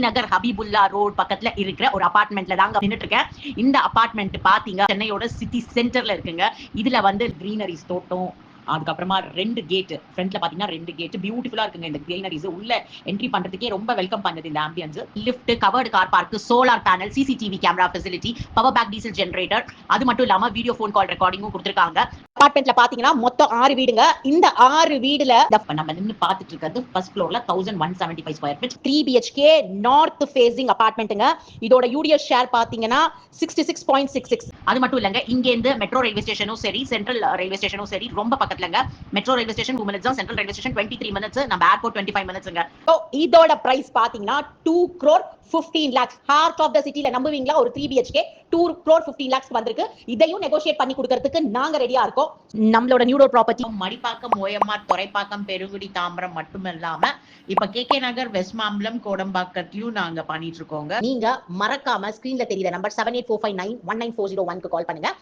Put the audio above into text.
நகர் Habibullah road பக்கத்துல இருக்கிற ஒரு அபார்ட்மெண்ட்ல தாங்க நின்னுட்டு இருக்கேன். இந்த அபார்ட்மெண்ட் பாத்தீங்க சென்னையோட சிட்டி சென்டர்ல இருக்குங்க. இதுல வந்து கிரீனரிஸ் தோட்டம், அதுக்கப்புறமா 2 கேட் ஃப்ரண்ட்ல பாத்தீங்கன்னா 2 கேட் பியூட்டிஃபுல்லா இருக்குங்க. இந்த கிரீனரிஸ் உள்ள என்ட்ரி பண்றதுக்கே ரொம்ப வெல்கம் பண்ணுது இந்த ambience. Lift, covered car park, solar panel, CCTV camera facility, power back diesel generator, அது மட்டும் இல்லாம வீடியோ ஃபோன் கால் ரெக்கார்டிங்கும் கொடுத்திருக்காங்க. அபார்ட்மெண்ட்ல பாத்தீங்கன்னா மொத்தம் 6 வீடுங்க. இந்த 6 வீடுல நம்ம நின்னு பாத்துட்டு இருக்கிறது ஃபர்ஸ்ட் ஃப்ளோர்ல 1175 square feet 3 BHK north facing அபார்ட்மெண்ட்ங்க. இதோட யூடிஎஸ் ஷேர் பாத்தீங்கன்னா 66.66. அது மட்டும் இல்லங்க, இங்க இருந்து மெட்ரோ ரயில்வே ஸ்டேஷனும் சரி, சென்ட்ரல் ரயில்வே ஸ்டேஷனும் சரி ரொம்ப பக்கத்துலங்க. Metro railway station 2 minutes, central railway station 23 minutes, நம்ம ஏர்போர்ட் 25 மினிட்ஸ்ங்க. சோ இதோட பிரைஸ் பாத்தீங்கன்னா 2 crore 15 lakhs. Heart of the சிட்டில நம்புவீங்களா? ஒரு 3 BHK 2 crore 15 lakhs வந்திருக்கு. இதையும் நெகோஷியேட் பண்ணி கொடுக்கிறதுக்கு நாங்க ரெடியா இருக்கோம். நம்மளோட neuro property Madipakkam, OMR, Thoraipakkam, Perungudi, Tambaram மட்டும் இல்லாம இப்ப கேகே நகர், வெஸ்ட் மாம்பலம், கோடம்பாக்கத்திலயும் நாங்க பண்ணிட்டு இருக்கோங்க. நீங்க மறக்காம ஸ்கிரீன்ல தெரியுற நம்பர் 7845919401 கால் பண்ணுங்க.